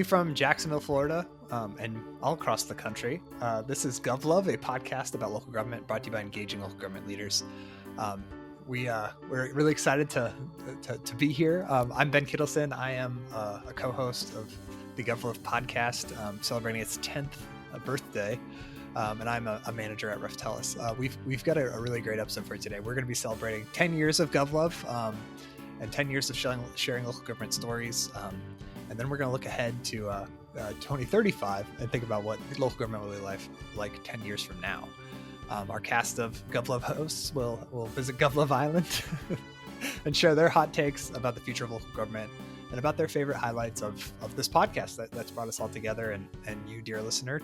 from Jacksonville, Florida, and all across the country. This is GovLove, a podcast about local government brought to you by engaging local government leaders. We're really excited to be here. I'm Ben Kittelson. I am a co-host of the GovLove podcast, celebrating its 10th birthday. And I'm a manager at Rafael. We've got a really great episode for you today. We're going to be celebrating 10 years of GovLove and 10 years of sharing local government stories. And then we're going to look ahead to 2035 and think about what local government will be like 10 years from now. Our cast of GovLove hosts will visit GovLove Island and share their hot takes about the future of local government and about their favorite highlights of this podcast that's brought us all together and you, dear listener,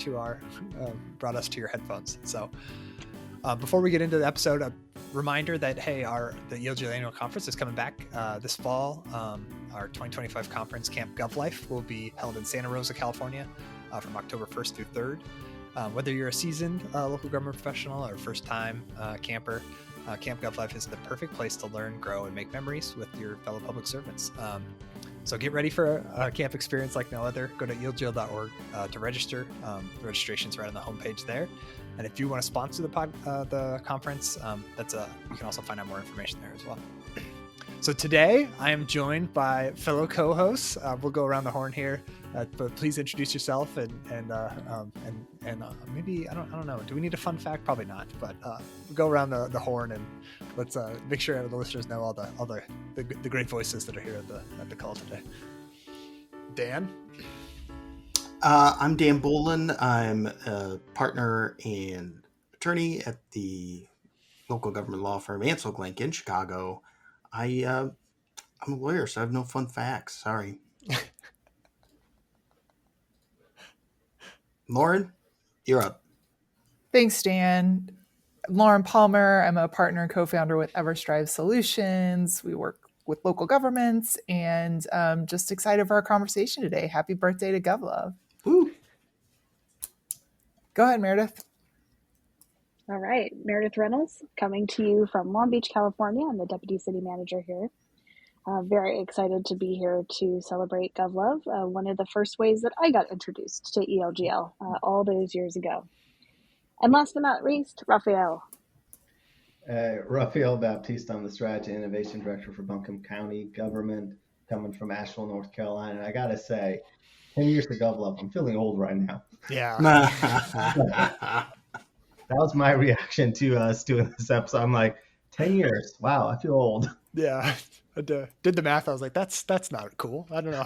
brought us to your headphones. So before we get into the episode, a reminder that, hey, the ELGL annual conference is coming back this fall. Our 2025 conference, Camp GovLife, will be held in Santa Rosa, California from October 1st through 3rd. Whether you're a seasoned local government professional or first-time camper, Camp GovLife is the perfect place to learn, grow, and make memories with your fellow public servants. So get ready for a camp experience like no other. Go to elgl.org to register. The registration's right on the homepage there. And if you want to sponsor the conference, you can also find out more information there as well. So today I am joined by fellow co-hosts. We'll go around the horn here, but please introduce yourself and maybe I don't know. Do we need a fun fact? Probably not. But we'll go around the horn and let's make sure the listeners know all the great voices that are here at the call today. Dan. I'm Dan Bolin. I'm a partner and attorney at the local government law firm Ansel Glenk in Chicago. I'm a lawyer, so I have no fun facts. Sorry. Lauren, you're up. Thanks, Dan. I'm Lauren Palmer. I'm a partner and co-founder with EverStrive Solutions. We work with local governments and just excited for our conversation today. Happy birthday to GovLove. Woo. Go ahead, Meredith. All right, Meredith Reynolds coming to you from Long Beach, California. I'm the deputy city manager here. Very excited to be here to celebrate GovLove, one of the first ways that I got introduced to ELGL all those years ago. And last but not least, Rafael. Rafael Baptista. I'm the Strategy and Innovation Director for Buncombe County Government, coming from Asheville, North Carolina. And I got to say, 10 years to GovLove, I'm feeling old right now. Yeah. That was my reaction to us doing this episode. I'm like, 10 years. Wow, I feel old. Yeah. I did the math. I was like, that's not cool. I don't know.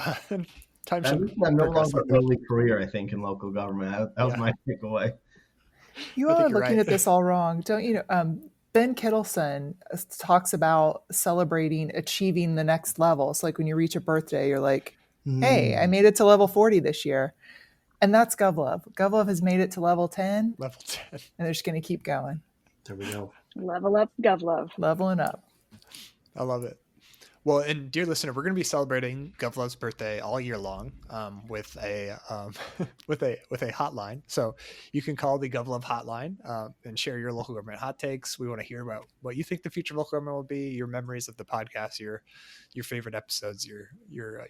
Time should I'm no longer early career, I think, in local government. That was my takeaway. You all are looking at this all wrong. Don't you know? Ben Kittelson talks about celebrating achieving the next level. It's like when you reach a birthday, you're like, hey, I made it to level 40 this year. And that's GovLove. GovLove has made it to level 10. Level 10. And they're just going to keep going. There we go. Level up, GovLove. Leveling up. I love it. Well, and dear listener, we're going to be celebrating GovLove's birthday all year long with a hotline. So you can call the GovLove hotline and share your local government hot takes. We want to hear about what you think the future of local government will be, your memories of the podcast, your favorite episodes, your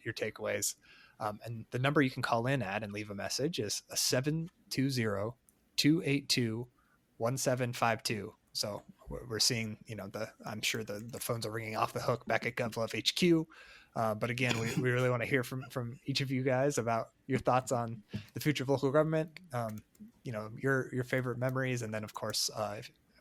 takeaways. And the number you can call in at and leave a message is 720-282-1752. So we're seeing, I'm sure the phones are ringing off the hook back at GovLove HQ. But again, we really want to hear from each of you guys about your thoughts on the future of local government, your favorite memories. And then, of course,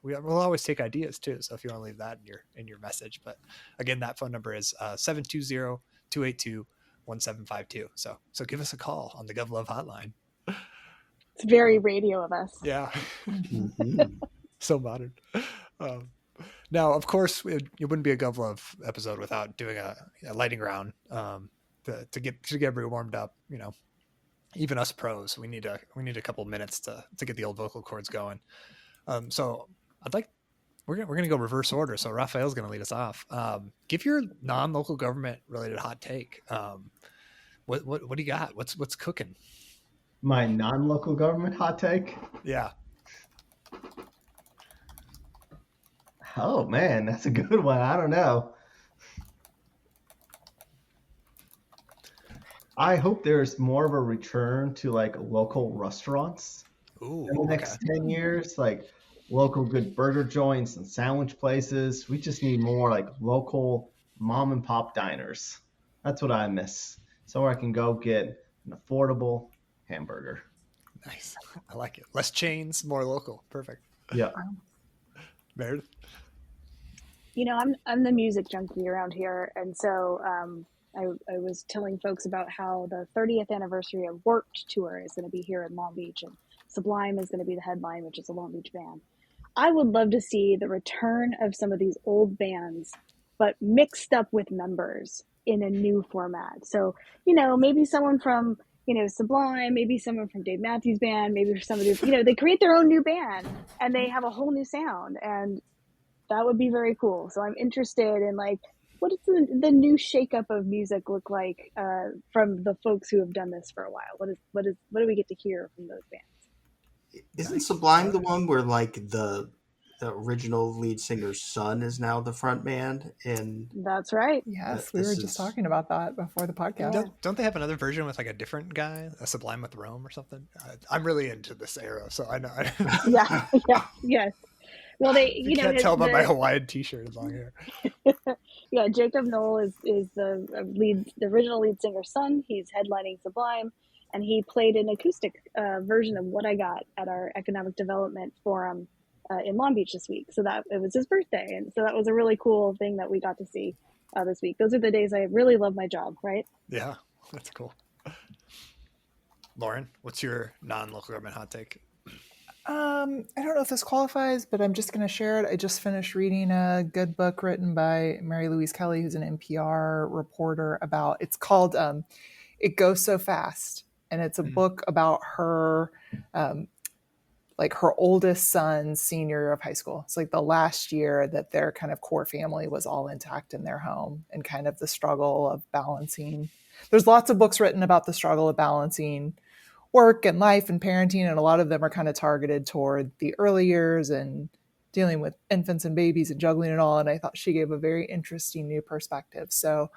we'll always take ideas, too. So if you want to leave that in your message. But again, that phone number is 720-282-1752. So give us a call on the GovLove hotline. It's very radio of us. Yeah. Mm-hmm. So modern. Now, of course, it wouldn't be a GovLove episode without doing a lightning round to get everybody warmed up. Even us pros, we need a couple of minutes to get the old vocal cords going. So we're gonna go reverse order. So Rafael's gonna lead us off. Give your non-local government related hot take. What do you got? What's cooking? My non-local government hot take? Yeah. Oh, man, that's a good one. I don't know. I hope there's more of a return to like local restaurants Ooh, in the next 10 years, like local good burger joints and sandwich places. We just need more like local mom and pop diners. That's what I miss. Somewhere I can go get an affordable hamburger. Nice. I like it. Less chains, more local. Perfect. Yeah. Meredith? You know, I'm the music junkie around here, and so I was telling folks about how the 30th anniversary of Warped Tour is going to be here in Long Beach, and Sublime is going to be the headline, which is a Long Beach band. I would love to see the return of some of these old bands, but mixed up with members in a new format. So, you know, maybe someone from, you know, Sublime, maybe someone from Dave Matthews Band, maybe somebody, you know, they create their own new band and they have a whole new sound, and that would be very cool. So I'm interested in like, what does the new shakeup of music look like from the folks who have done this for a while? What do we get to hear from those bands? Isn't Sublime the one where like the original lead singer's son is now the front man? And That's right. Yes, we were just talking about that before the podcast. Don't they have another version with like a different guy, a Sublime with Rome or something? I'm really into this era, so I know. Yes. Well, you know, can't tell by my Hawaiian T-shirt and long hair. Yeah, Jacob Knoll is the original lead singer's son. He's headlining Sublime, and he played an acoustic version of What I Got at our Economic Development Forum in Long Beach this week. So that it was his birthday, and so that was a really cool thing that we got to see this week. Those are the days I really love my job, right? Yeah, that's cool. Lauren, what's your non-local government hot take? I don't know if this qualifies, but I'm just going to share it. I just finished reading a good book written by Mary Louise Kelly, who's an NPR reporter, about, it's called It Goes So Fast. And it's a book about her, like her oldest son's senior year of high school. It's like the last year that their kind of core family was all intact in their home, and kind of the struggle of balancing. There's lots of books written about the struggle of balancing work and life and parenting, and a lot of them are kind of targeted toward the early years and dealing with infants and babies and juggling it all. And I thought she gave a very interesting new perspective. So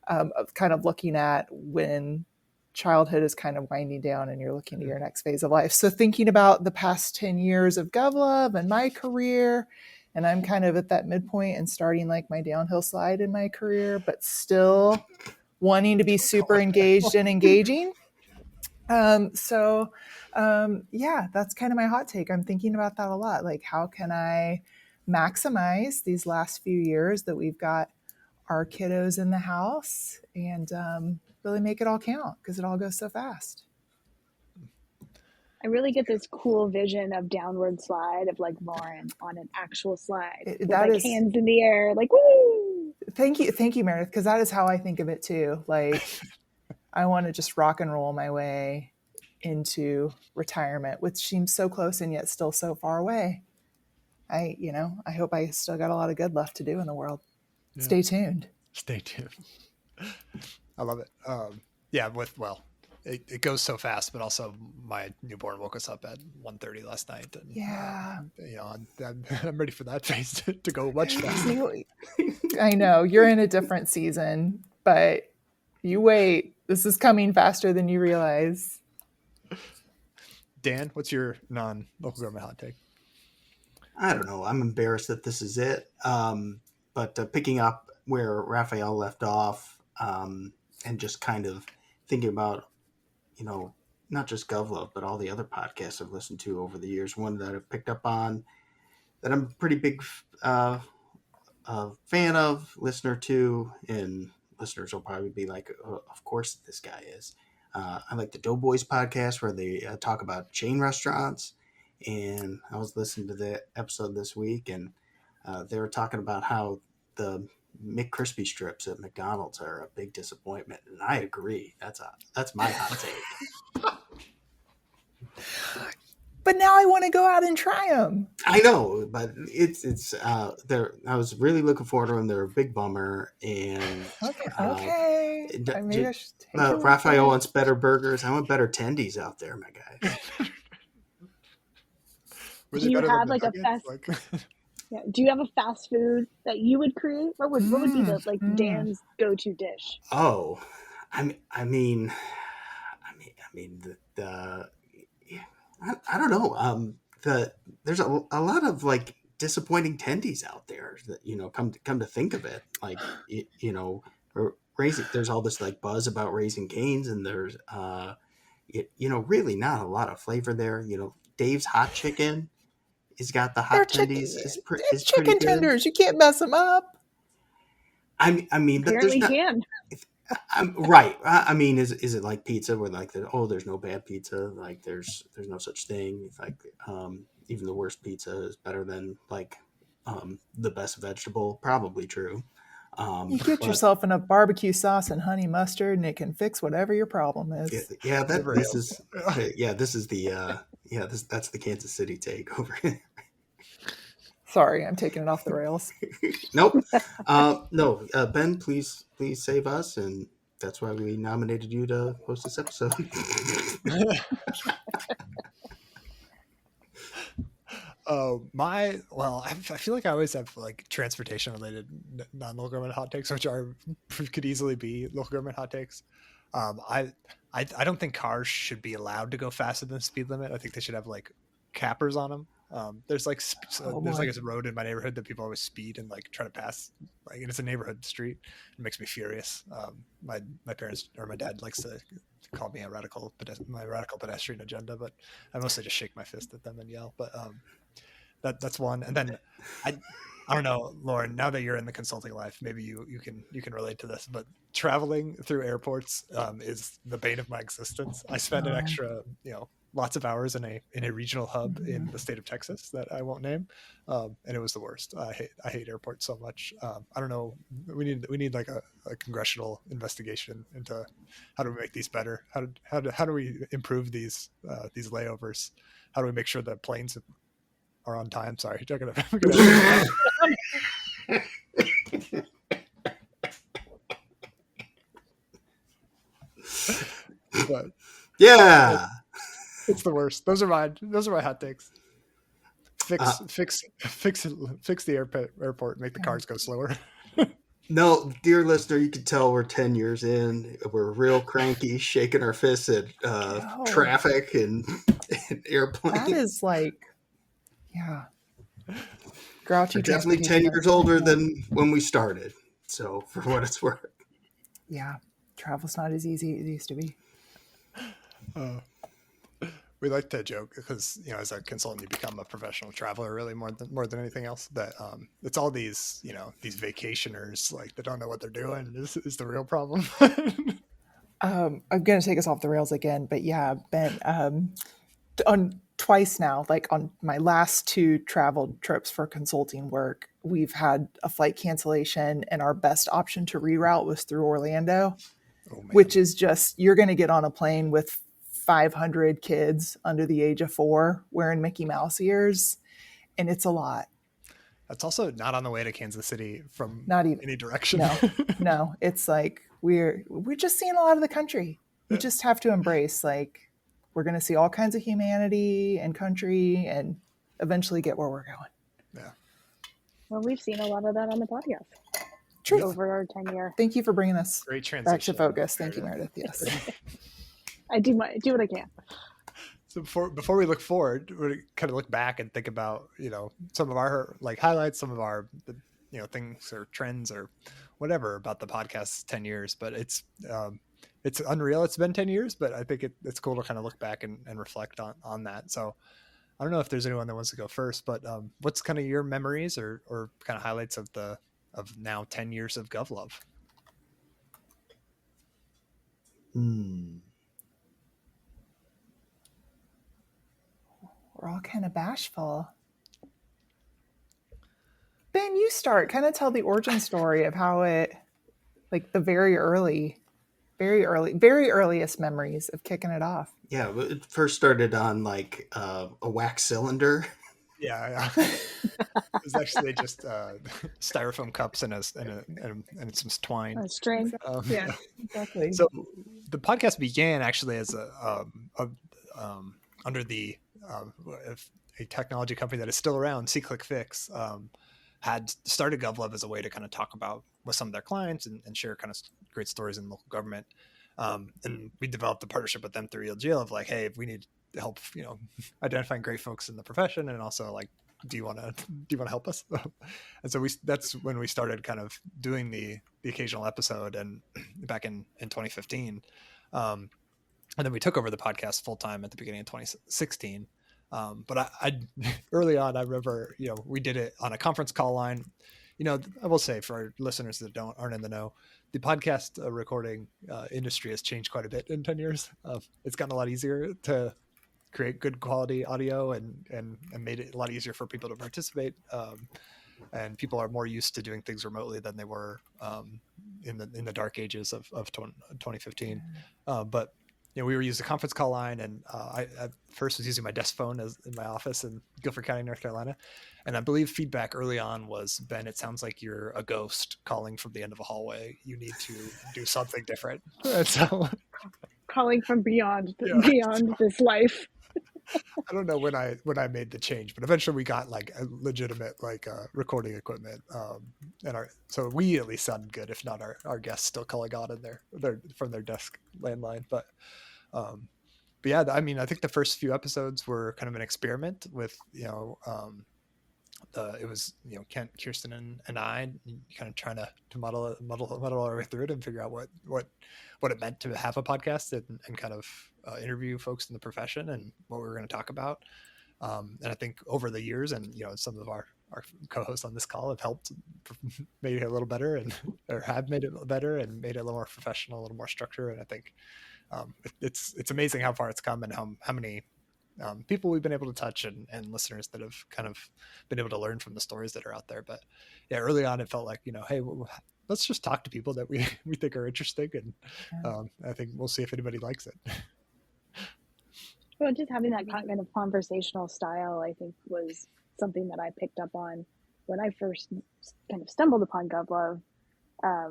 kind of looking at when childhood is kind of winding down and you're looking to your next phase of life. So thinking about the past 10 years of GovLove and my career, and I'm kind of at that midpoint and starting like my downhill slide in my career, but still wanting to be super engaged and engaging. Yeah, that's kind of my hot take. I'm thinking about that a lot. Like, how can I maximize these last few years that we've got our kiddos in the house and really make it all count, because it all goes so fast. I really get this cool vision of downward slide of like Lauren on an actual slide with that like is, hands in the air, like woo. Thank you, Meredith, because that is how I think of it too. Like, I want to just rock and roll my way into retirement, which seems so close and yet still so far away. I hope I still got a lot of good left to do in the world. Yeah. Stay tuned. I love it. It goes so fast, but also my newborn woke us up at 1:30 last night. And, yeah. I'm ready for that phase to go much faster. I know you're in a different season, but you wait. This is coming faster than you realize. Dan, what's your non-local government hot take? I don't know. I'm embarrassed that this is it. But picking up where Rafael left off, and just kind of thinking about, not just GovLove, but all the other podcasts I've listened to over the years. One that I've picked up on that I'm a pretty big fan of, listener to, and listeners will probably be like, oh, of course this guy is. I like the Doughboys podcast where they talk about chain restaurants. And I was listening to the episode this week, and they were talking about how the McCrispy strips at McDonald's are a big disappointment. And I agree. That's my hot take. But now I want to go out and try them. I know, but it's I was really looking forward to them. They're a big bummer, and okay. Maybe I should take Rafael wants better burgers. I want better tendies out there, my guys. Do you have like a fast? Yeah. Do you have a fast food that you would create? What would be the Dan's go-to dish? Oh, I don't know. There's a lot of like disappointing tendies out there that come to think of it, like raising. There's all this like buzz about Raising Cane's, and there's really not a lot of flavor there. Dave's Hot Chicken has got the hot tendies is It's pretty chicken good. tenders. You can't mess them up. I mean, but there's Apparently not. can. Right. I mean, is it like pizza where like there's no bad pizza, like there's no such thing. It's like even the worst pizza is better than like the best vegetable. Probably true. You get yourself enough barbecue sauce and honey mustard, and it can fix whatever your problem is. That's the Kansas City take over here. Sorry, I'm taking it off the rails. Nope. No, Ben, please save us, and that's why we nominated you to host this episode. I feel like I always have like transportation related non-local government hot takes, which could easily be local government hot takes. I don't think cars should be allowed to go faster than the speed limit. I think they should have like cappers on them. There's like a road in my neighborhood that people always speed and like try to pass, like, and it's a neighborhood street. It makes me furious. My parents or my dad likes to call me my radical pedestrian agenda, but I mostly just shake my fist at them and yell. But that's one. And then I don't know, Lauren, now that you're in the consulting life, maybe you can relate to this, but traveling through airports is the bane of my existence. I spend an extra, lots of hours in a regional hub in the state of Texas that I won't name, and it was the worst. I hate airports so much. I don't know. We need like a congressional investigation into how do we make these better. How do we improve these layovers? How do we make sure that planes are on time? Sorry, but yeah. It's the worst. Those are my hot takes. Fix the airport, make the cars go slower. No, dear listener, you can tell we're 10 years in. We're real cranky, shaking our fists at traffic and airplanes. That is like, yeah. Grouchy. We're definitely 10 years older than when we started. So for what it's worth. Yeah. Travel's not as easy as it used to be. We like to joke because, as a consultant, you become a professional traveler really more than anything else. That it's all these, these vacationers like that don't know what they're doing is the real problem. I'm going to take us off the rails again, but yeah, Ben, on twice now, like on my last 2 travel trips for consulting work, we've had a flight cancellation, and our best option to reroute was through Orlando, which is just, you're going to get on a plane with 500 kids under the age of 4 wearing Mickey Mouse ears, and it's a lot. That's also not on the way to Kansas City from not even any direction. No, it's like we're just seeing a lot of the country. We just have to embrace, like, we're going to see all kinds of humanity and country and eventually get where we're going. Yeah. Well, we've seen a lot of that on the podcast. Truth. Over our tenure. Thank you for bringing us Great transition. back to focus. Thank you, Meredith. Yes. I do what I can. So before we look forward, we kind of look back and think about, some of our like highlights, some of our, things or trends or whatever about the podcast 10 years, but it's unreal. It's been 10 years, but I think it's cool to kind of look back and reflect on that. So I don't know if there's anyone that wants to go first, but what's kind of your memories or kind of highlights of now 10 years of GovLove? We're all kind of bashful. Ben, you start. Kind of tell the origin story of how it, like the very earliest memories of kicking it off. Yeah, it first started on like a wax cylinder. Yeah. It was actually just styrofoam cups and some twine. A string. Yeah, exactly. So the podcast began actually as under the a technology company that is still around, C-Click-Fix, had started GovLove as a way to kind of talk about with some of their clients and share kind of great stories in local government. And we developed a partnership with them through ELGL of like, hey, if we need help, identifying great folks in the profession, and also like, do you want to help us? And so that's when we started kind of doing the occasional episode, and back in 2015. And then we took over the podcast full time at the beginning of 2016. But I early on, I remember, we did it on a conference call line. I will say, for our listeners that aren't in the know, the podcast recording industry has changed quite a bit in 10 years. It's gotten a lot easier to create good quality audio, and made it a lot easier for people to participate. And people are more used to doing things remotely than they were in the dark ages of 2015. But we were using a conference call line, and I at first was using my desk phone in my office in Guilford County, North Carolina. And I believe feedback early on was, Ben, it sounds like you're a ghost calling from the end of a hallway. You need to do something different. And so, calling from beyond this life. I don't know when I made the change, but eventually we got like a legitimate recording equipment, so we at least sounded good, if not our guests still calling on in their from their desk landline. But yeah, I mean, I think the first few episodes were kind of an experiment with it was Kent, Kirsten, and I kind of trying to muddle our way through it and figure out what it meant to have a podcast, and kind of interview folks in the profession and what we were going to talk about. And I think over the years, and some of our co-hosts on this call have helped made it a little better, or have made it better and made it a little more professional, a little more structured. And I think it's amazing how far it's come, and how many people we've been able to touch, and listeners that have kind of been able to learn from the stories that are out there. But yeah, early on it felt like, hey, let's just talk to people that we think are interesting, and I think we'll see if anybody likes it. Well, just having that kind of conversational style, I think, was something that I picked up on when I first kind of stumbled upon GovLove. A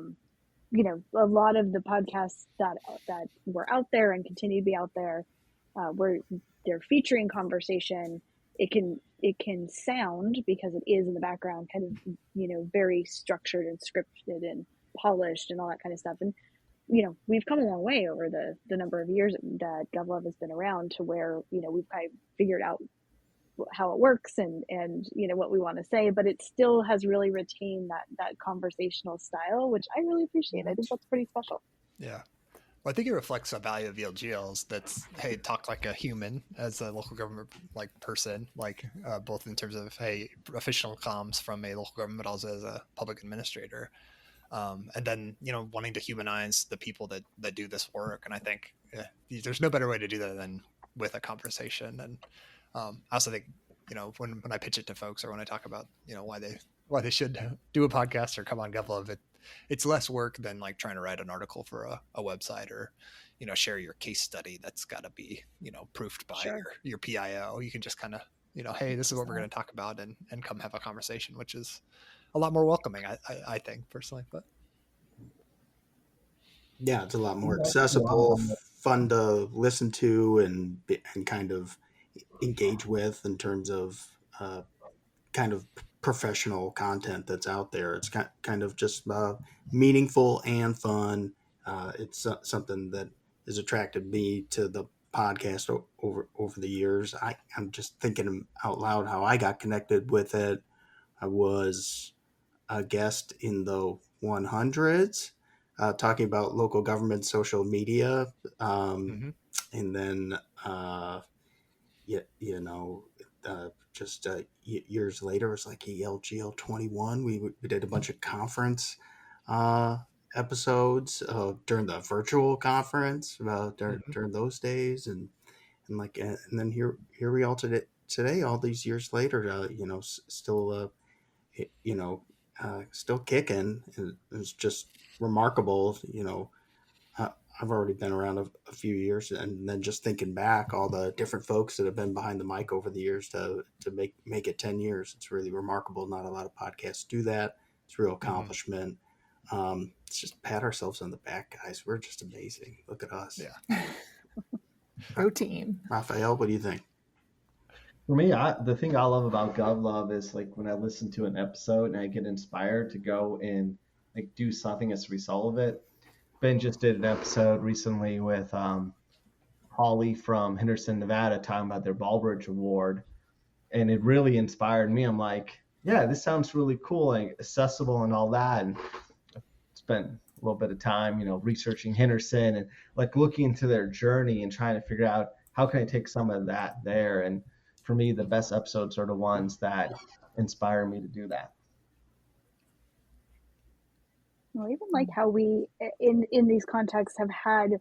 lot of the podcasts that were out there and continue to be out there, where they're featuring conversation, it can sound, because it is in the background, kind of very structured and scripted and polished and all that kind of stuff. And we've come a long way over the number of years that GovLove has been around, to where we've kind of figured out how it works and what we want to say, but it still has really retained that conversational style, which I really appreciate. I think that's pretty special. Yeah. Well, I think it reflects a value of ELGLs that's, hey, talk like a human, as a local government person, both in terms of, hey, official comms from a local government, but also as a public administrator. And then, wanting to humanize the people that do this work. And I think there's no better way to do that than with a conversation. And I also think, when I pitch it to folks, or when I talk about, why they should do a podcast or come on GovLove, it's less work than like trying to write an article for a website, or, share your case study that's got to be, proofed by your PIO. You can just kind of, hey, this is what we're going to talk about, and come have a conversation, which is a lot more welcoming, I think, personally. But yeah, it's a lot more accessible, fun to listen to, and kind of engage with, in terms of kind of professional content that's out there. It's kind of just meaningful and fun. It's something that has attracted me to the podcast over the years. I'm just thinking out loud how I got connected with it. I was a guest in the 100s, talking about local government social media. And then, just years later, it was like ELGL 21. We did a bunch of conference episodes during the virtual conference, during those days. And then here we all today, all these years later, still still kicking. It's just remarkable. I've already been around a few years, and then just thinking back, all the different folks that have been behind the mic over the years to make it 10 years. It's really remarkable. Not a lot of podcasts do that. It's a real accomplishment. Let's just pat ourselves on the back, guys. We're just amazing. Look at us. Yeah. Go team. Rafael, what do you think? For me, the thing I love about GovLove is like when I listen to an episode and I get inspired to go and like do something as a result of it. Ben just did an episode recently with Holly from Henderson, Nevada, talking about their Baldrige Award, and it really inspired me. I'm like, yeah, this sounds really cool and accessible and all that. And I spent a little bit of time, researching Henderson and like looking into their journey and trying to figure out how can I take some of that there. And for me, the best episodes are the ones that inspire me to do that. Well, even like how we in these contexts have had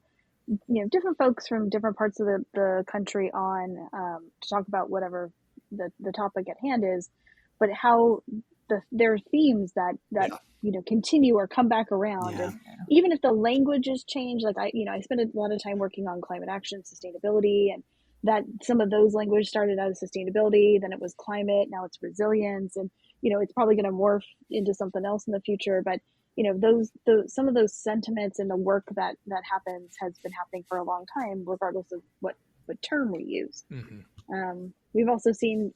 different folks from different parts of the country on to talk about whatever the topic at hand is, but how there are themes that continue or come back around. And even if the languages change, like I spent a lot of time working on climate action, sustainability, and that some of those language started out as sustainability, then it was climate, now it's resilience, and it's probably going to morph into something else in the future. But some of those sentiments and the work that happens has been happening for a long time, regardless of what term we use. Mm-hmm. We've also seen,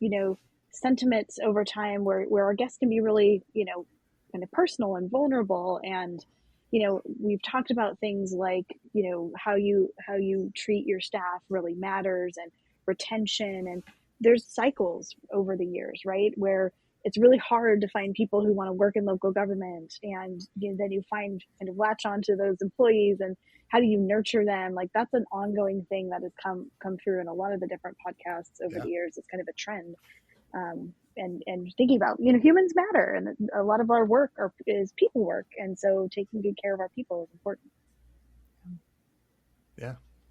sentiments over time where our guests can be really, kind of personal and vulnerable. And, we've talked about things like, how you treat your staff really matters, and retention. And there's cycles over the years, right, where it's really hard to find people who want to work in local government, and then you find kind of latch onto those employees, and how do you nurture them? Like that's an ongoing thing that has come through in a lot of the different podcasts over the years. It's kind of a trend, and thinking about humans matter, and a lot of our work is people work, and so taking good care of our people is important.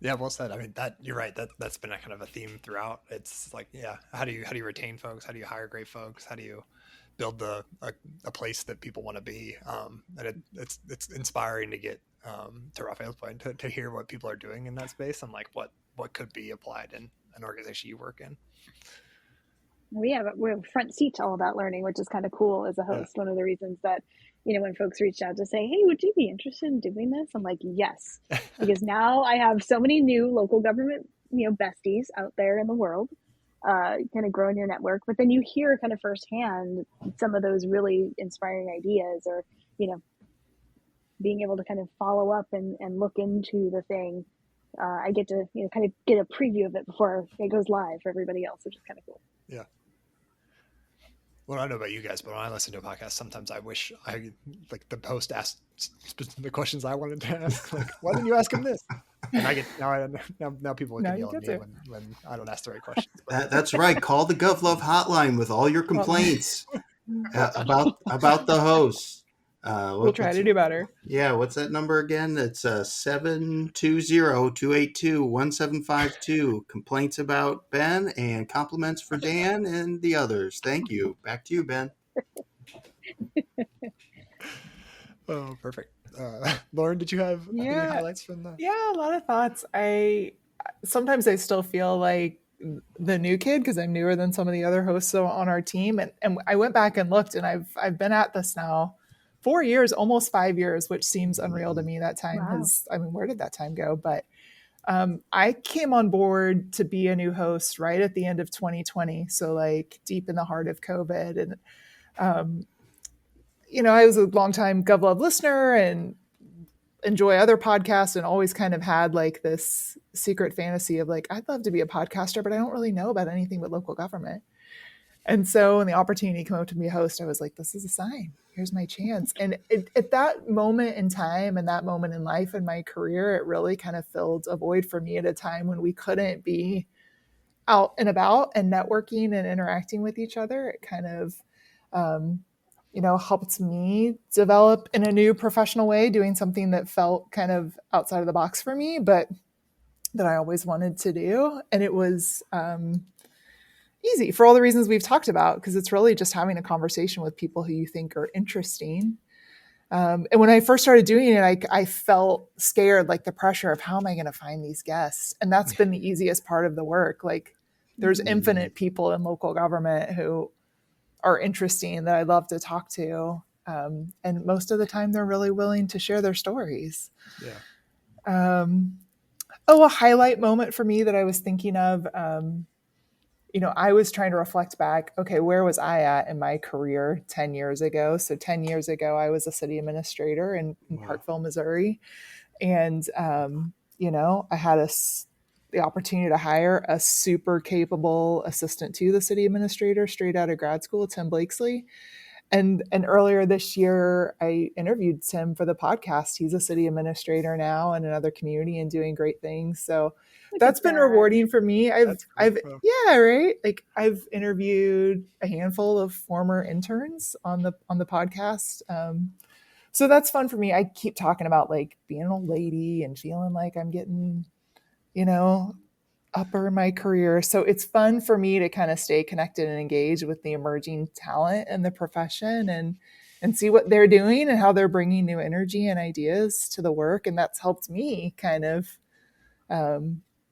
Yeah, well said. I mean, that you're right. That's been a kind of a theme throughout. It's like, how do you retain folks? How do you hire great folks? How do you build a place that people want to be? And it's inspiring to get to Rafael's point to hear what people are doing in that space, and like what could be applied in an organization you work in. We have front seat to all that learning, which is kind of cool as a host. One of the reasons that when folks reached out to say, hey, would you be interested in doing this? I'm like, yes, because now I have so many new local government, besties out there in the world, kind of growing your network. But then you hear kind of firsthand some of those really inspiring ideas, or, being able to kind of follow up and look into the thing. I get to, kind of get a preview of it before it goes live for everybody else, which is kind of cool. Yeah. Well, I don't know about you guys, but when I listen to a podcast, sometimes I wish the host asked the questions I wanted to ask. Like, why didn't you ask him this? And I get now people can yell at me when I don't ask the right questions. That's right. Call the GovLove hotline with all your complaints about the host. We'll try to do better. Yeah, what's that number again? It's 720-282-1752. Complaints about Ben and compliments for Dan and the others. Thank you. Back to you, Ben. Oh, perfect. Lauren, did you have any highlights from that? Yeah, a lot of thoughts. Sometimes I still feel like the new kid because I'm newer than some of the other hosts on our team. And I went back and looked, and I've been at this now 4 years, almost 5 years, which seems unreal to me. That time where did that time go? But I came on board to be a new host right at the end of 2020. So like deep in the heart of COVID. And, I was a longtime GovLove listener and enjoy other podcasts, and always kind of had like this secret fantasy of like, I'd love to be a podcaster, but I don't really know about anything but local government. And so when the opportunity came up to be a host, I was like, this is a sign. Here's my chance. And at that moment in time and that moment in life in my career, it really kind of filled a void for me at a time when we couldn't be out and about and networking and interacting with each other. It kind of, helped me develop in a new professional way, doing something that felt kind of outside of the box for me, but that I always wanted to do. And it was easy for all the reasons we've talked about, because it's really just having a conversation with people who you think are interesting. And when I first started doing it, I felt scared, like the pressure of how am I going to find these guests? And that's been the easiest part of the work. Like there's infinite people in local government who are interesting that I love to talk to. And most of the time they're really willing to share their stories. Yeah. A highlight moment for me that I was thinking of, I was trying to reflect back, okay, where was I at in my career 10 years ago? So 10 years ago, I was a city administrator in Parkville, Missouri. And, I had the opportunity to hire a super capable assistant to the city administrator straight out of grad school, Tim Blakesley. And earlier this year, I interviewed Tim for the podcast. He's a city administrator now in another community and doing great things. So that's been rewarding for me. Yeah, right. Like I've interviewed a handful of former interns on the podcast. So that's fun for me. I keep talking about like being an old lady and feeling like I'm getting, upper in my career. So it's fun for me to kind of stay connected and engaged with the emerging talent in the profession and see what they're doing and how they're bringing new energy and ideas to the work. And that's helped me kind of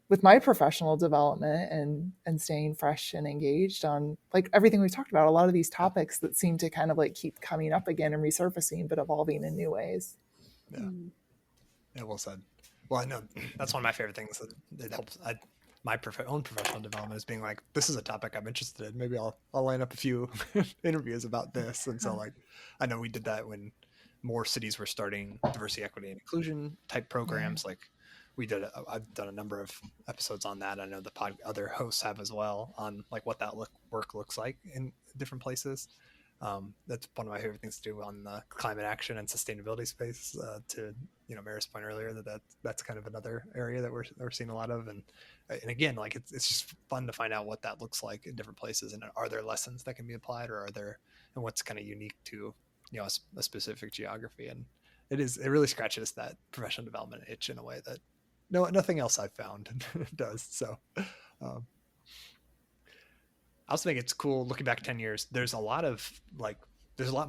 with my professional development and staying fresh and engaged on like everything we've talked about, a lot of these topics that seem to kind of like keep coming up again and resurfacing, but evolving in new ways. Yeah. Yeah, well said. Well, I know that's one of my favorite things that it helps. My own professional development is being like, this is a topic I'm interested in. Maybe I'll line up a few interviews about this. And so like, I know we did that when more cities were starting diversity, equity, and inclusion type programs. Like I've done a number of episodes on that. I know the other hosts have as well on like what that work looks like in different places. That's one of my favorite things to do on the climate action and sustainability space. To Mary's point earlier, that's kind of another area that we're seeing a lot of, and again, like it's just fun to find out what that looks like in different places, and are there lessons that can be applied, or and what's kind of unique to a specific geography, and it really scratches that professional development itch in a way that nothing else I've found does. So. I also think it's cool looking back 10 years. There's a lot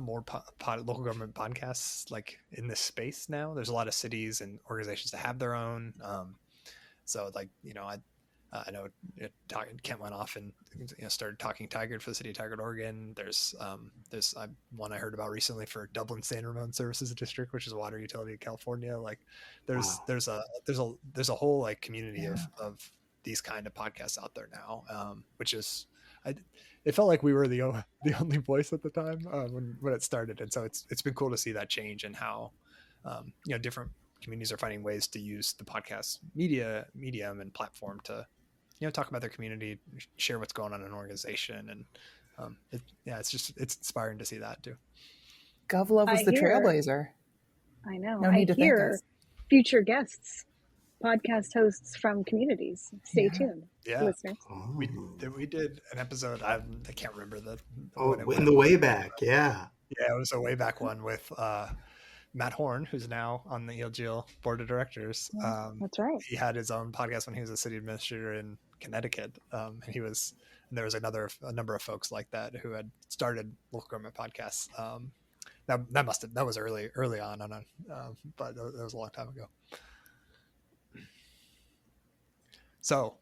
more local government podcasts like in this space now. There's a lot of cities and organizations that have their own. So like, I know Kent went off and started Talking Tigard for the city of Tigard, Oregon. There's one I heard about recently for Dublin San Ramon Services District, which is a water utility in California. Like there's a whole like community of these kind of podcasts out there now, which is. It felt like we were the only voice at the time when it started, and so it's been cool to see that change and how different communities are finding ways to use the podcast medium and platform to talk about their community, share what's going on in an organization, and it's inspiring to see that too. GovLove was the trailblazer. I know. No need to thank us. Future guests. Podcast hosts from communities. Stay tuned, listeners. We did an episode. I can't remember in the way back. Yeah, it was a way back one with Matt Horn, who's now on the ELGL board of directors. That's right. He had his own podcast when he was a city administrator in Connecticut, and there was a number of folks like that who had started local government podcasts. That was early on, but that was a long time ago. So,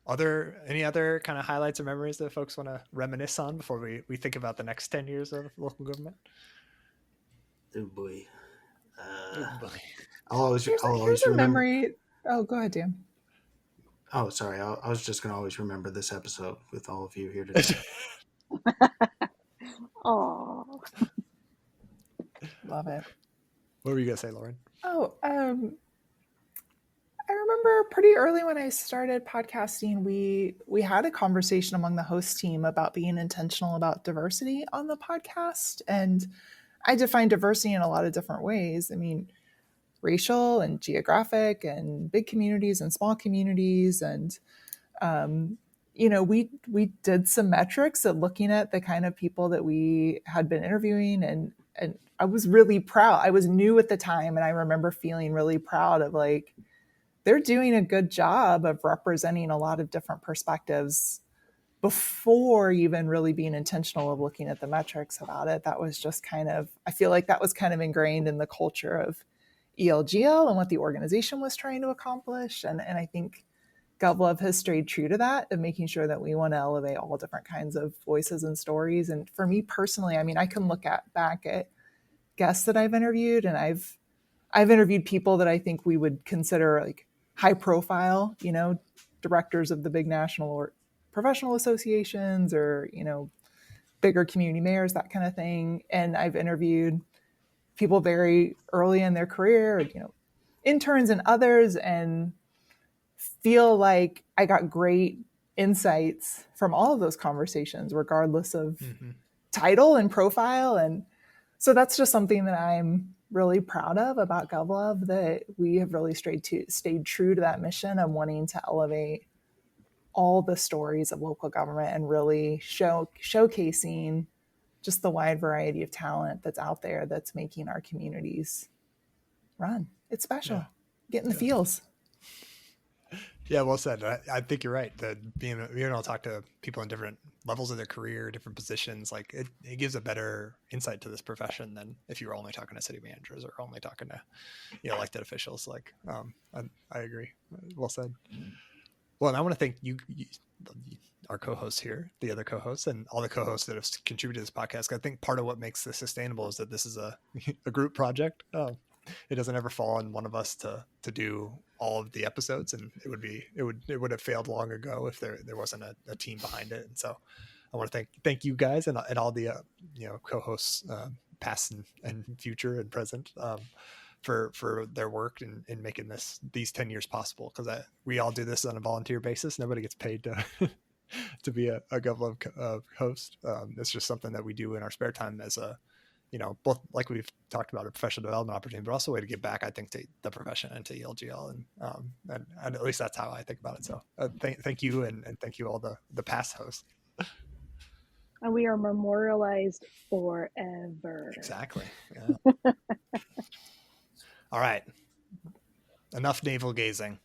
are there any other kind of highlights or memories that folks want to reminisce on before we think about the next 10 years of local government? Oh boy. Here's a memory. Oh, go ahead, Dan. Oh, sorry. I was just going to always remember this episode with all of you here today. Oh, love it. What were you going to say, Lauren? Oh, I remember pretty early when I started podcasting, we had a conversation among the host team about being intentional about diversity on the podcast. And I define diversity in a lot of different ways. I mean, racial and geographic and big communities and small communities. And, we did some metrics at looking at the kind of people that we had been interviewing. And I was really proud. I was new at the time. And I remember feeling really proud of like, they're doing a good job of representing a lot of different perspectives before even really being intentional of looking at the metrics about it. That was just I feel like that was kind of ingrained in the culture of ELGL and what the organization was trying to accomplish. And I think GovLove has strayed true to that, of making sure that we want to elevate all different kinds of voices and stories. And for me personally, I mean, I can look back at guests that I've interviewed, and I've interviewed people that I think we would consider like high profile, directors of the big national professional associations or, bigger community mayors, that kind of thing. And I've interviewed people very early in their career, interns and others, and feel like I got great insights from all of those conversations, regardless of title and profile. And so that's just something that I'm really proud of about GovLove, that we have really stayed true to that mission of wanting to elevate all the stories of local government and really showcasing just the wide variety of talent that's out there that's making our communities run. It's special. Get in the feels. Yeah, well said. I think you're right. That being able to talk to people in different levels of their career, different positions, like it gives a better insight to this profession than if you were only talking to city managers or only talking to elected officials. Like, I agree. Well said. Well, and I want to thank you, our co-hosts here, the other co-hosts, and all the co-hosts that have contributed to this podcast. I think part of what makes this sustainable is that this is a group project. It doesn't ever fall on one of us to do all of the episodes, and it would have failed long ago if there wasn't a team behind it. And so I want to thank you guys and all the co-hosts, past and future and present, for their work in making these 10 years possible, because we all do this on a volunteer basis. Nobody gets paid to be a GovLove host. It's just something that we do in our spare time as a both, like we've talked about, a professional development opportunity, but also a way to give back, I think, to the profession and to ELGL. And at least that's how I think about it. So thank you. And thank you all the past hosts. And we are memorialized forever. Exactly. Yeah. All right. Enough navel gazing.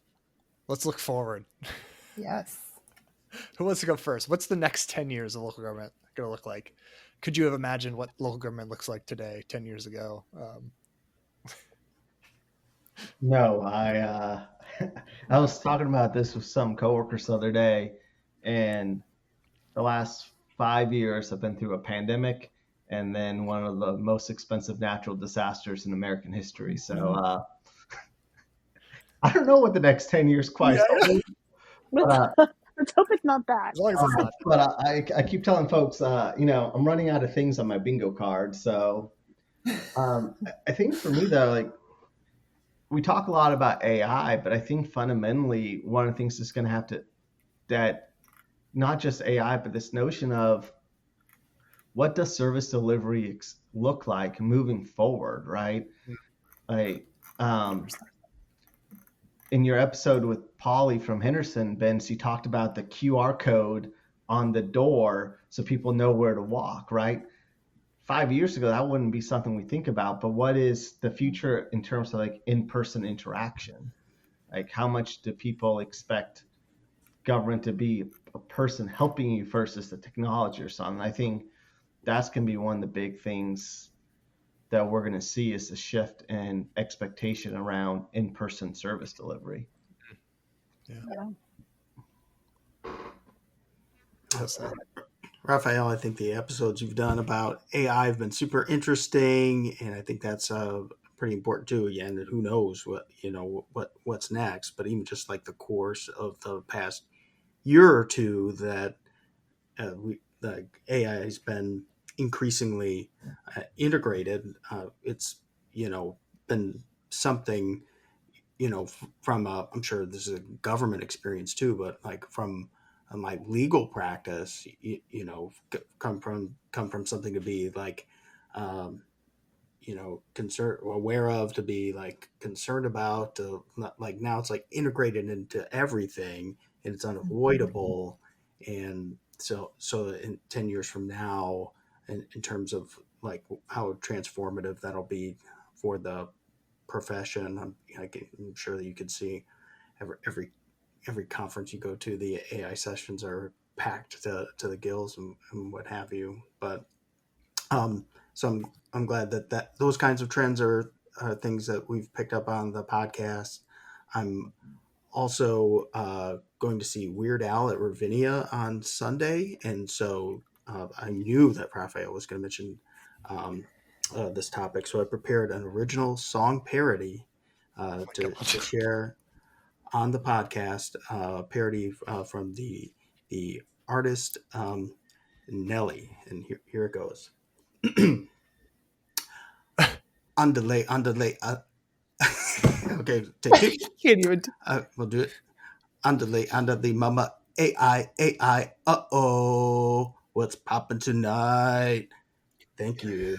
Let's look forward. Yes. Who wants to go first? What's the next 10 years of local government going to look like? Could you have imagined what local government looks like today, 10 years ago? No, I was talking about this with some coworkers the other day, and the last 5 years have been through a pandemic and then one of the most expensive natural disasters in American history. So I don't know what the next 10 years quite is. Let's hope it's not that. As long as it's not. But I keep telling folks, I'm running out of things on my bingo card. So I think for me, though, like, we talk a lot about AI, but I think fundamentally one of the things that's going to have that not just AI, but this notion of what does service delivery look like moving forward, right? Like, in your episode with Polly from Henderson, Ben, she talked about the QR code on the door so people know where to walk, right? 5 years ago, that wouldn't be something we think about, but what is the future in terms of like in-person interaction? Like, how much do people expect government to be a person helping you versus the technology or something? I think that's going to be one of the big things that we're going to see is the shift in expectation around in-person service delivery. Yeah. Rafael, I think the episodes you've done about AI have been super interesting, and I think that's pretty important too. Again, who knows what's next? But even just like the course of the past year or two, that the AI has been increasingly integrated. It's been something from I'm sure this is a government experience too, but like from my legal practice, come from something to be like aware of, to be like concerned about, to like now it's like integrated into everything and it's unavoidable. And so in 10 years from now, in terms of like how transformative that'll be for the profession, I'm sure that you could see every conference you go to, the AI sessions are packed to the gills and what have you. But so I'm glad that those kinds of trends are things that we've picked up on the podcast. I'm also going to see Weird Al at Ravinia on Sunday, and so I knew that Rafael was going to mention this topic, so I prepared an original song parody to share on the podcast, parody from the artist Nelly, and here it goes. Underlay. Okay, take it. Can't even. We'll do it. Underlay, mama. AI. What's popping tonight? Thank you.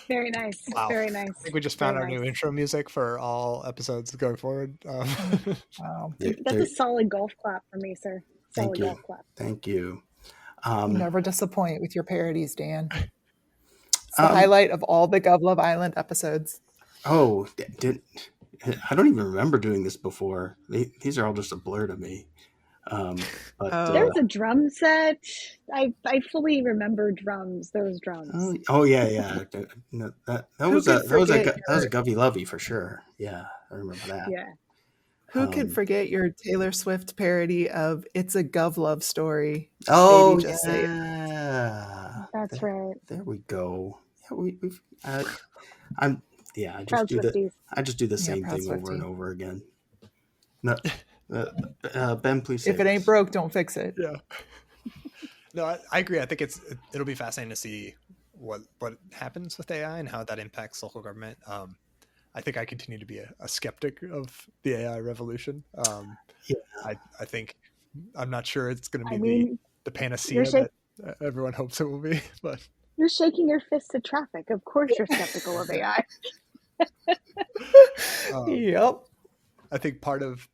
Very nice. Wow. Very nice. I think we just found our new intro music for all episodes going forward. Wow. That's a solid golf clap for me, sir. Solid golf clap. Thank you. You never disappoint with your parodies, Dan. It's the highlight of all the GovLove Island episodes. Oh, I don't even remember doing this before. These are all just a blur to me. But there was a drum set. I fully remember drums. Those drums. Oh yeah. No, that was a GovLove for sure. Yeah, I remember that. Yeah. Who could forget your Taylor Swift parody of "It's a GovLove Story"? Oh, Baby, just say it. That's right. There we go. Yeah, I just do the same thing over and over again. No, Ben, please say if it ain't broke, don't fix it. Yeah. No, I agree. I think it'll be fascinating to see what happens with AI and how that impacts local government. I think I continue to be a skeptic of the AI revolution. I think I'm not sure it's going to be the panacea that everyone hopes it will be. But you're shaking your fist at traffic. Of course, you're skeptical of AI. Yep. I think part of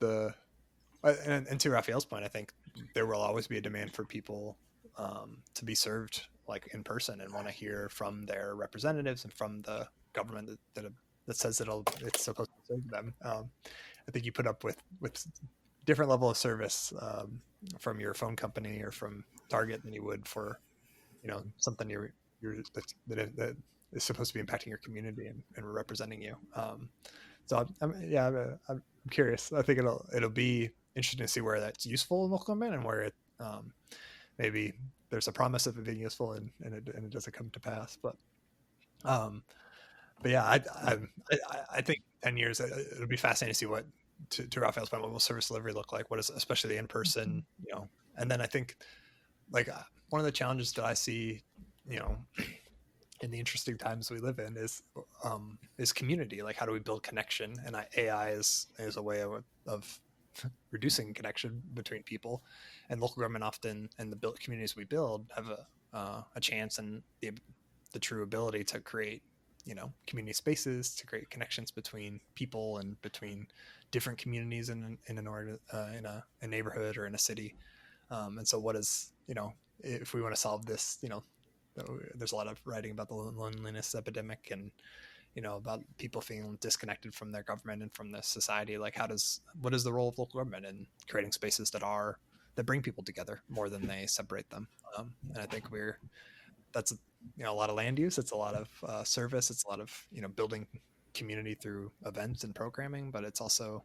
and to Rafael's point, I think there will always be a demand for people to be served like in person and want to hear from their representatives and from the government that says it's supposed to serve them. I think you put up with different level of service from your phone company or from Target than you would for something that is supposed to be impacting your community and representing you. So I'm curious. I think it'll be interesting to see where that's useful in local government and where it maybe there's a promise of it being useful and it doesn't come to pass. But yeah, I think 10 years it'll be fascinating to see what to Rafael's point, what will service delivery look like? What is especially the in person, and then I think like one of the challenges that I see, in the interesting times we live in is community. Like, how do we build connection? And AI is a way of reducing connection between people, and local government often and the communities we build have a chance and the true ability to create community spaces, to create connections between people and between different communities in a neighborhood or in a city. And so what is if we want to solve this, there's a lot of writing about the loneliness epidemic and about people feeling disconnected from their government and from the society. Like, what is the role of local government in creating spaces that bring people together more than they separate them? And I think that's a lot of land use. It's a lot of service. It's a lot of building community through events and programming. But it's also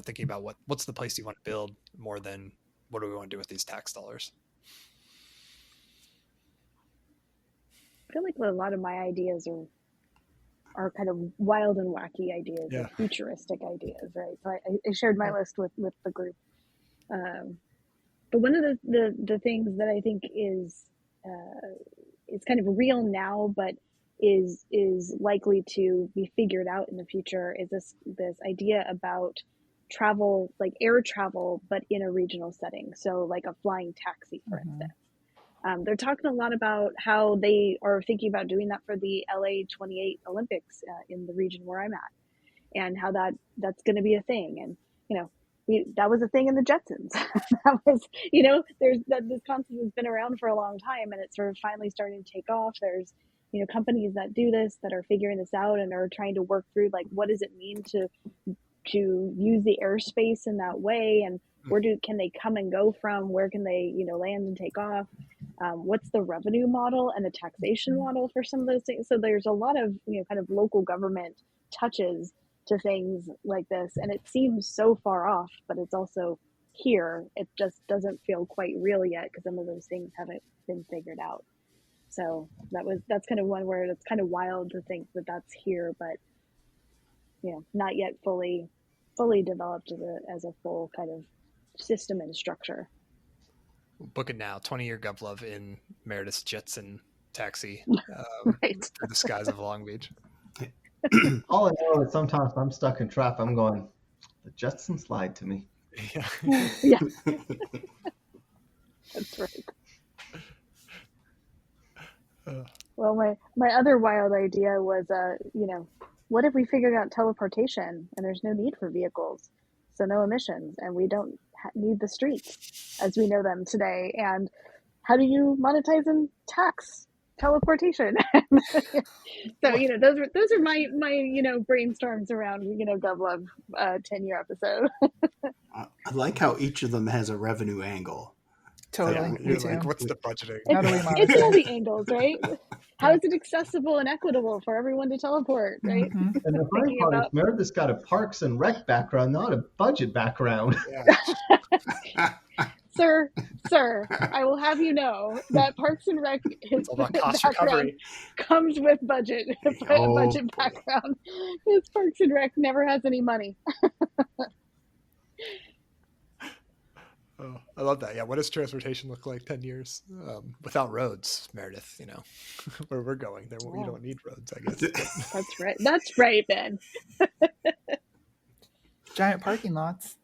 thinking about what's the place you want to build more than what do we want to do with these tax dollars. I feel like a lot of my ideas are kind of wild and wacky ideas, yeah. Like futuristic ideas, right? So I shared my list with the group. But one of the things that I think is it's kind of real now, but is likely to be figured out in the future is this idea about travel, like air travel, but in a regional setting. So like a flying taxi, for instance. They're talking a lot about how they are thinking about doing that for the LA 28 Olympics in the region where I'm at, and how that's going to be a thing. And that was a thing in the Jetsons. That was this concept has been around for a long time, and it's sort of finally starting to take off. There's companies that do this, that are figuring this out and are trying to work through like what does it mean to use the airspace in that way, and where can they come and go from, where can they land and take off, what's the revenue model and the taxation model for some of those things. So there's a lot of kind of local government touches to things like this, and it seems so far off, but it's also here. It just doesn't feel quite real yet because some of those things haven't been figured out. So that's kind of one where it's kind of wild to think that that's here, but not yet fully developed as a full kind of system and structure. book it now. 20-year GovLove in Meredith's Jetson taxi Right. through the skies of Long Beach. All I know is sometimes I'm stuck in traffic. I'm going, the Jetsons lied to me. Yeah. Yeah, that's right. Well, my other wild idea was, what if we figured out teleportation and there's no need for vehicles, so no emissions, and we don't need the streets as we know them today? And how do you monetize and tax teleportation? So those are my brainstorms around GovLove 10-year episode. I like how each of them has a revenue angle. Totally. Yeah, Me you're too. like, what's the budgeting? How do we It's all monetize? the angles, right? How is it accessible and equitable for everyone to teleport, right? Mhm. And the funny part is Meredith's got a Parks and Rec background, not a budget background. Yeah. Sir, I will have you know that Parks and Rec It's all about cost background recovery. comes with budget. Oh, Budget boy. background. His Parks and Rec never has any money. Oh, I love that. Yeah. What does transportation look like 10 years without roads, Meredith? Where we're going there, we don't need roads, I guess. That's right. That's right, Ben. Giant parking lots.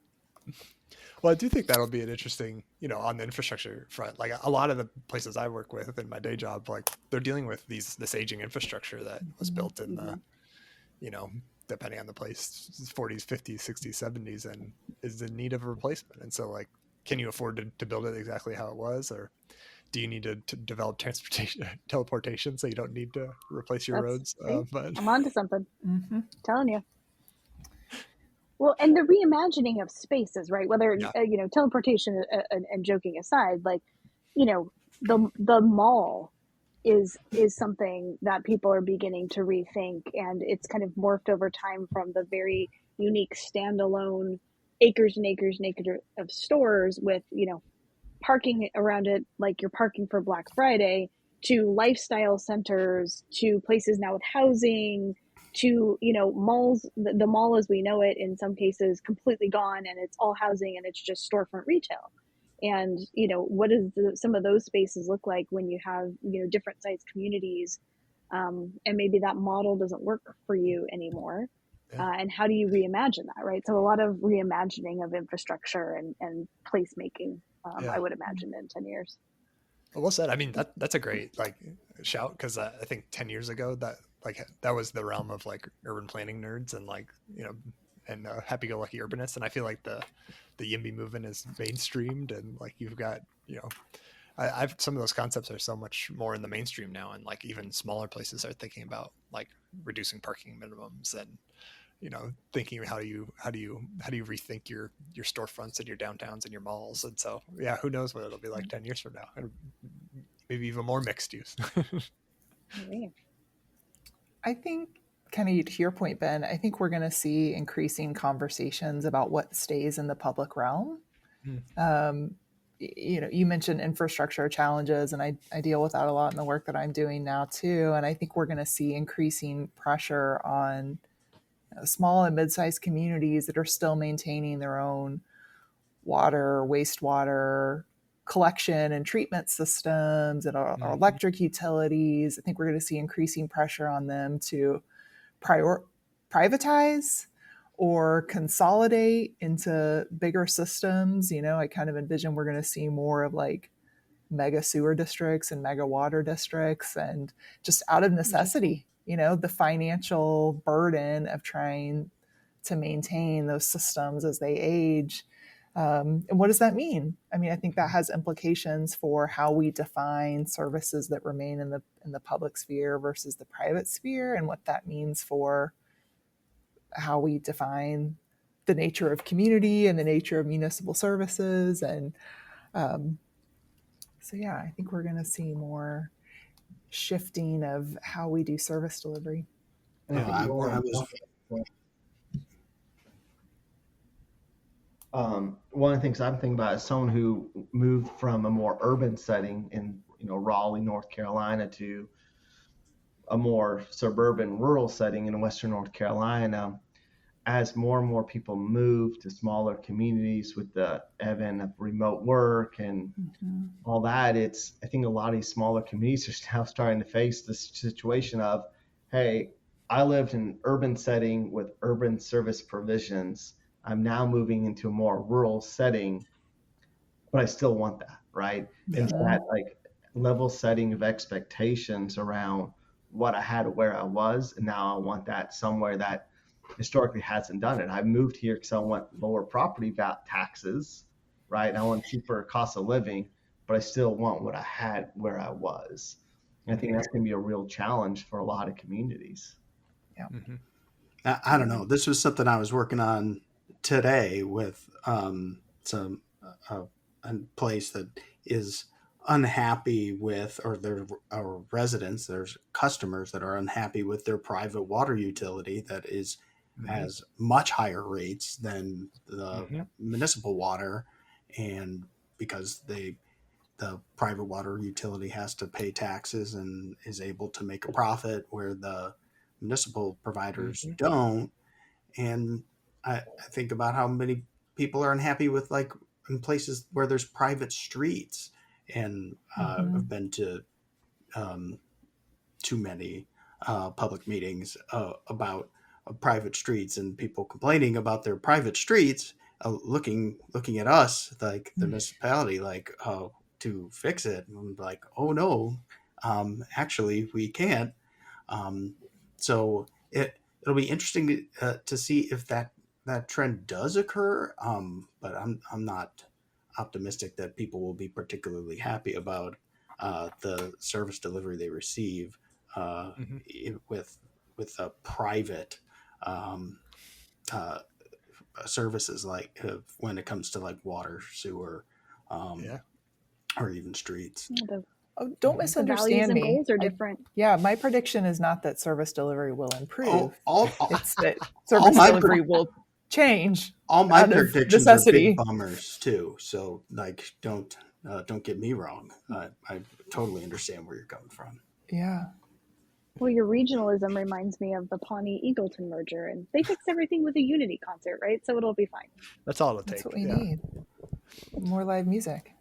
Well, I do think that'll be an interesting, on the infrastructure front. Like a lot of the places I work with in my day job, like they're dealing with this aging infrastructure that was built in the, depending on the place, 40s, 50s, 60s, 70s, and is in need of a replacement. And so, like, can you afford to build it exactly how it was, or do you need to develop teleportation so you don't need to replace your roads? But I'm onto something. Mm-hmm. Telling you. Well, and the reimagining of spaces, right? Whether teleportation and joking aside, like, the mall is something that people are beginning to rethink, and it's kind of morphed over time from the very unique standalone acres and acres and acres of stores with parking around it like you're parking for Black Friday, to lifestyle centers, to places now with housing, to malls. The mall as we know it in some cases completely gone, and it's all housing and it's just storefront retail. And what does some of those spaces look like when you have different sized communities, and maybe that model doesn't work for you anymore? Yeah. And how do you reimagine that, right? So a lot of reimagining of infrastructure and placemaking, I would imagine, in 10 years. Well said. I mean, that's a great shout, because I think 10 years ago that was the realm of urban planning nerds and and happy-go-lucky urbanists, and I feel like the YIMBY movement is mainstreamed, and you've got I've some of those concepts are so much more in the mainstream now, and even smaller places are thinking about reducing parking minimums and thinking how do you rethink your storefronts and your downtowns and your malls. And so who knows what it'll be like 10 years from now, and maybe even more mixed use. I think, kind of to your point, Ben, I think we're going to see increasing conversations about what stays in the public realm. You mentioned infrastructure challenges, and I deal with that a lot in the work that I'm doing now too. And I think we're going to see increasing pressure on small and mid-sized communities that are still maintaining their own water, wastewater collection and treatment systems and our electric utilities. I think we're going to see increasing pressure on them to privatize or consolidate into bigger systems. I kind of envision we're going to see more of mega sewer districts and mega water districts, and just out of necessity, the financial burden of trying to maintain those systems as they age. And what does that mean? I mean, I think that has implications for how we define services that remain in the public sphere versus the private sphere, and what that means for how we define the nature of community and the nature of municipal services. And I think we're going to see more shifting of how we do service delivery. One of the things I'm thinking about is someone who moved from a more urban setting in Raleigh, North Carolina, to a more suburban rural setting in Western North Carolina. as more and more people move to smaller communities with the advent of remote work and all that, I think a lot of these smaller communities are now starting to face this situation of, hey, I lived in an urban setting with urban service provisions. I'm now moving into a more rural setting, but I still want that, right? Yeah. And that like level setting of expectations around what I had, where I was, and now I want that somewhere that historically hasn't done it. I moved here because I want lower property taxes, right? I want cheaper cost of living, but I still want what I had where I was. And I think that's going to be a real challenge for a lot of communities. Yeah. Mm-hmm. I don't know. This was something I was working on today with some a place that is unhappy with, or there are residents, there's customers that are unhappy with their private water utility that is has much higher rates than the municipal water, and because the private water utility has to pay taxes and is able to make a profit where the municipal providers don't. And I think about how many people are unhappy with, like, in places where there's private streets, and I've been to too many public meetings about private streets and people complaining about their private streets, looking at us, like the municipality, like, to fix it. And I'm like, oh no, actually we can't. So it'll be interesting to see if that trend does occur. But I'm not optimistic that people will be particularly happy about the service delivery they receive with private services, like when it comes to like water, sewer, or even streets. Oh, don't The misunderstand values and me. goals are different. My prediction is not that service delivery will improve. It's that all service my delivery will change. All my out of predictions necessity. are big bummers too. So, like, don't get me wrong. I totally understand where you're coming from. Yeah. Well, your regionalism reminds me of the Pawnee-Eagleton merger, and they fixed everything with a Unity concert, right? So it'll be fine. That's all it'll take. That's what we need. More live music.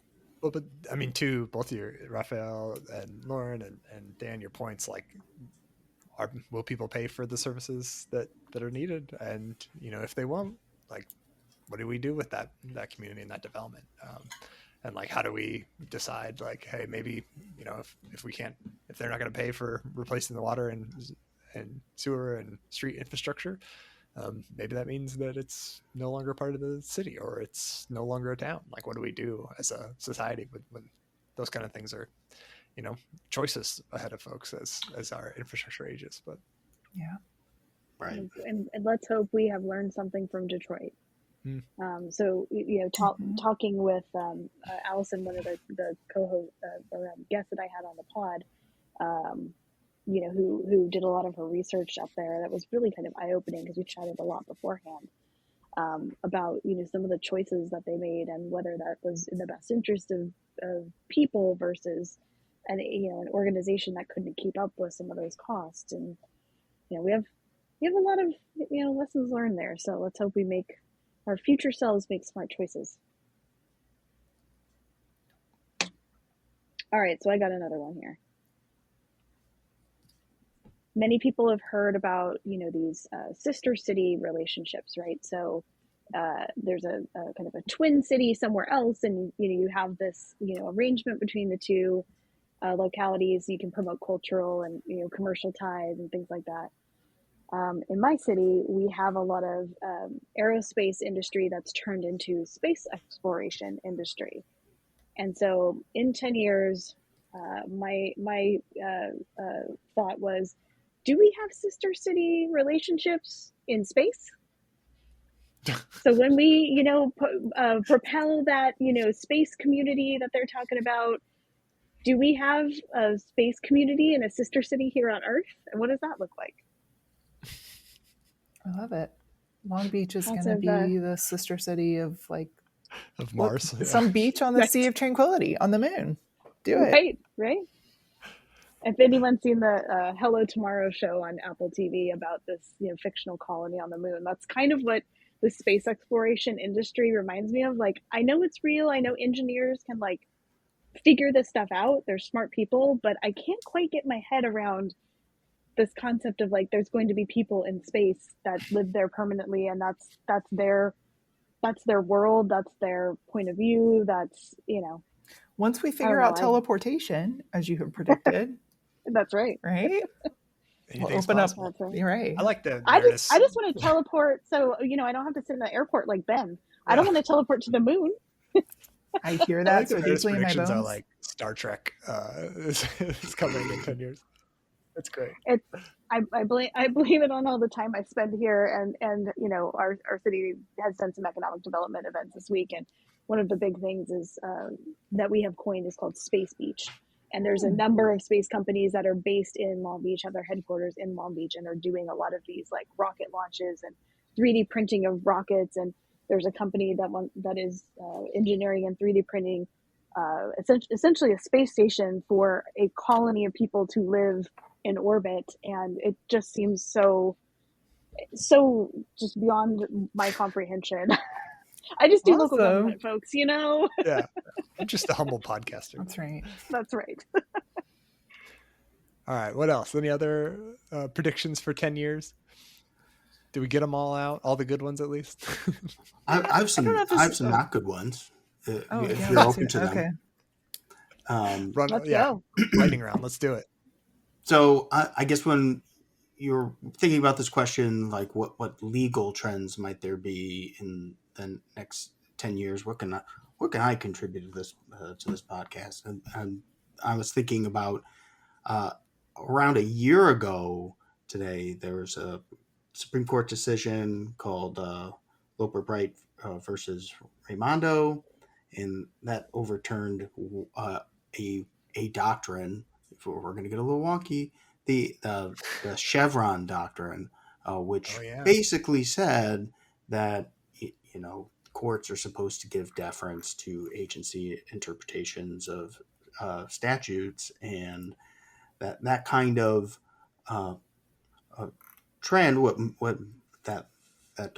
Well, but I mean, to both of you, Rafael and Lauren and Dan, your points, like, will people pay for the services that are needed? And, you know, if they won't, like, what do we do with that community and that development? And like, how do we decide, like, hey, maybe, you know, if they're not going to pay for replacing the water and sewer and street infrastructure, maybe that means that it's no longer part of the city, or it's no longer a town. Like, what do we do as a society when those kind of things are, you know, choices ahead of folks as our infrastructure ages? But yeah, right. And let's hope we have learned something from Detroit. So, you know, talking with Allison, one of the co-host or guests that I had on the pod, you know, who did a lot of her research up there. That was really kind of eye-opening, because we chatted a lot beforehand about, you know, some of the choices that they made and whether that was in the best interest of people versus an organization that couldn't keep up with some of those costs. And, you know, we have a lot of, you know, lessons learned there. So let's hope our future selves make smart choices. All right, so I got another one here. Many people have heard about, you know, these sister city relationships, right? So there's a kind of a twin city somewhere else, and, you know, you have this, you know, arrangement between the two localities. You can promote cultural and, you know, commercial ties and things like that. In my city, we have a lot of aerospace industry that's turned into space exploration industry. And so in 10 years, my thought was, do we have sister city relationships in space? So when we, you know, propel that, you know, space community that they're talking about, do we have a space community in a sister city here on Earth? And what does that look like? I love it. Long Beach is going to be the sister city of Mars. Some beach on the Sea of Tranquility on the moon. Do it. Right. If anyone's seen the Hello Tomorrow show on Apple TV about this, fictional colony on the moon, that's kind of what the space exploration industry reminds me of. Like, I know it's real. I know engineers can like figure this stuff out. They're smart people, but I can't quite get my head around this concept of like there's going to be people in space that live there permanently, and that's their world, that's their point of view. That's Once we figure out teleportation, as you have predicted. That's right. Right? We'll open possible. Up. Right. You're right. I like the. I just want to teleport, so I don't have to sit in the airport like Ben. Yeah. I don't want to teleport to the moon. I hear that. So deeply in my bones. Are like Star Trek is coming in 10 years. That's great. I believe it on all the time I spend here, and our city has done some economic development events this week, and one of the big things is that we have coined is called Space Beach. And there's a number of space companies that are based in Long Beach, have their headquarters in Long Beach, and are doing a lot of these like rocket launches and 3D printing of rockets. And there's a company that is engineering and 3D printing essentially a space station for a colony of people to live in orbit. And it just seems so just beyond my comprehension. I just do local government, folks, Yeah. I'm just a humble podcaster. That's right. That's right. All right. What else? Any other predictions for 10 years? Do we get them all out? All the good ones, at least? I have some not good ones. If you're open to them. Let's go. Lightning round. Let's do it. So I guess when you're thinking about this question, like what legal trends might there be in the next 10 years? What can I contribute to this podcast? And I was thinking about around a year ago today, there was a Supreme Court decision called Loper Bright versus Raimondo, and that overturned a doctrine. If we're going to get a little wonky, the Chevron doctrine, which basically said that courts are supposed to give deference to agency interpretations of statutes, and that kind of trend, that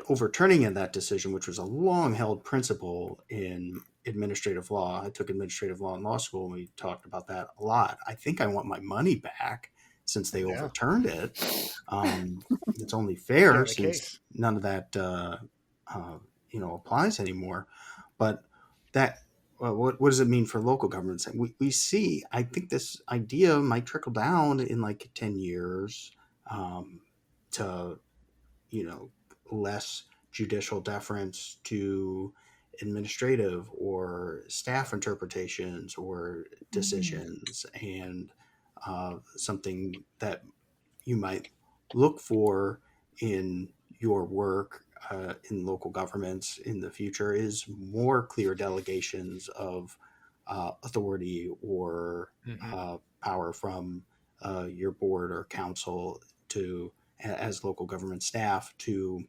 overturning of that decision, which was a long held principle in administrative law. I took administrative law in law school, and we talked about that a lot. I think I want my money back since they overturned it. It's only fair since none of that applies anymore. But that what does it mean for local governments? We see, I think this idea might trickle down in like 10 years to less judicial deference to administrative or staff interpretations or decisions, and something that you might look for in your work in local governments in the future is more clear delegations of authority or power from your board or council as local government staff to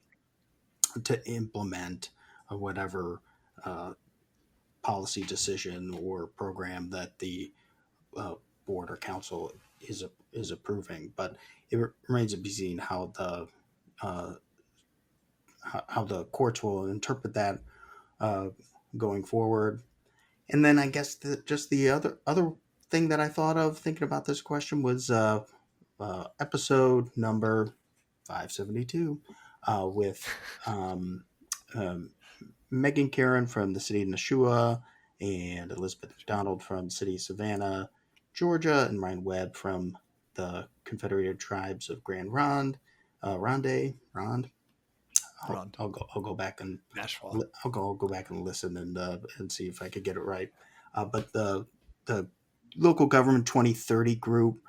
implement whatever policy decision or program that the board or council is approving. But it remains to be seen how the courts will interpret that going forward. And then I guess just the other thing that I thought of thinking about this question was episode number 572 with Megan Karen from the city of Nashua and Elizabeth McDonald from the city of Savannah, Georgia, and Ryan Webb from the Confederated Tribes of Grand Ronde. I'll go back and Nashville. I'll go back and listen and see if I could get it right. But the local government 2030 group,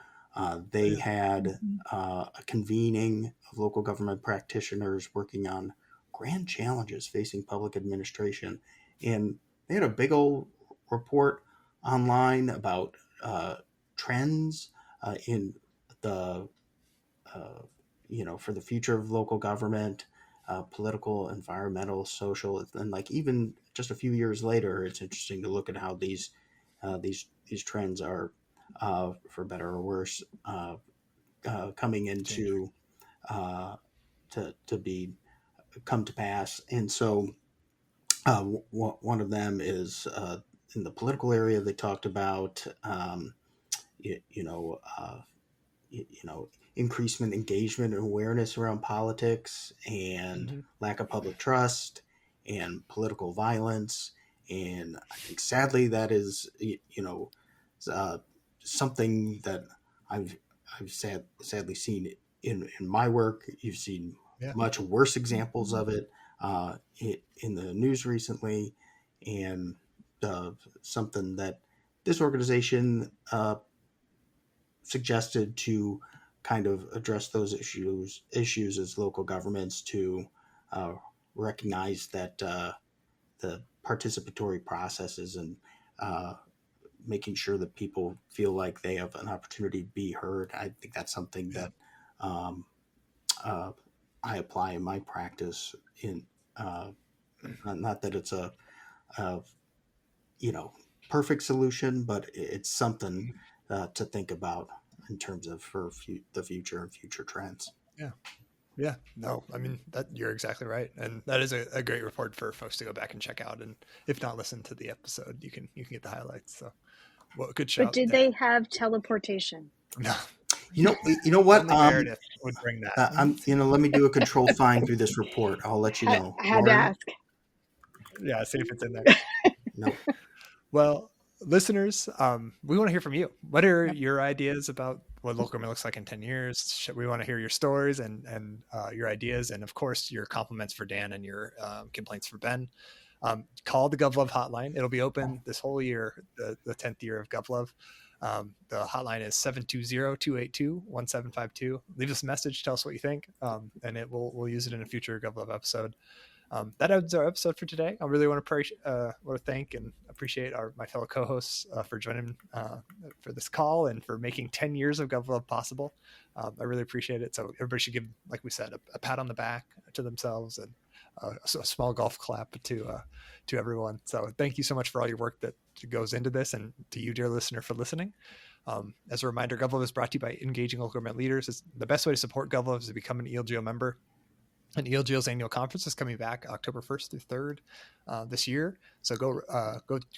they had a convening of local government practitioners working on grand challenges facing public administration, and they had a big old report online about trends in the for the future of local government, political, environmental, social, and like even just a few years later, it's interesting to look at how these trends are for better or worse, coming into to be come to pass. And so one of them is in the political area. They talked about you know increasement engagement and awareness around politics and lack of public trust and political violence. And I think sadly that is something that I've sadly seen in my work. You've seen much worse examples of it in the news recently, and something that this organization suggested to kind of address those issues as local governments, to recognize that the participatory processes and making sure that people feel like they have an opportunity to be heard. I think that's something that I apply in my practice. In not that it's a perfect solution, but it's something to think about in terms of the future and future trends. Yeah, no, I mean you're exactly right, and that is a great report for folks to go back and check out, and if not listen to the episode, you can get the highlights. So, well, good shout. But did they have teleportation? No. You know what? Meredith would bring that. Let me do a control find through this report. I'll let you know. I had to ask. Yeah, see if it's in there. No. Well, listeners, we want to hear from you. What are your ideas about what local government looks like in 10 years? We want to hear your stories and your ideas, and of course your compliments for Dan and your complaints for Ben. Call the GovLove hotline. It'll be open this whole year, the 10th year of GovLove. The hotline is 720-282-1752. Leave us a message, tell us what you think, and we'll use it in a future GovLove episode. That ends our episode for today. I really want to thank and appreciate my fellow co-hosts for joining for this call and for making 10 years of GovLove possible. I really appreciate it. So everybody should give, like we said, a pat on the back to themselves and a small golf clap to everyone. So thank you so much for all your work that goes into this, and to you, dear listener, for listening. As a reminder, GovLove is brought to you by Engaging Local Government Leaders. The best way to support GovLove is to become an ELGO member. And ELGO's annual conference is coming back October 1st through 3rd this year. So go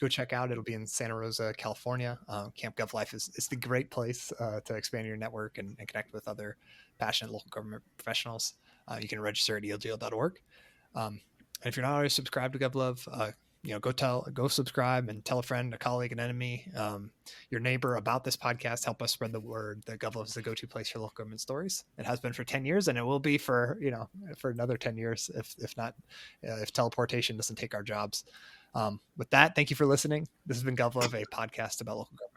check out. It'll be in Santa Rosa, California. Camp GovLife is the great place to expand your network and connect with other passionate local government professionals. You can register at elgo.org. And if you're not already subscribed to GovLove, go subscribe and tell a friend, a colleague, an enemy, your neighbor about this podcast. Help us spread the word that GovLove is the go-to place for local government stories. It has been for 10 years, and it will be for another 10 years if teleportation doesn't take our jobs. With that, thank you for listening. This has been GovLove, a podcast about local government.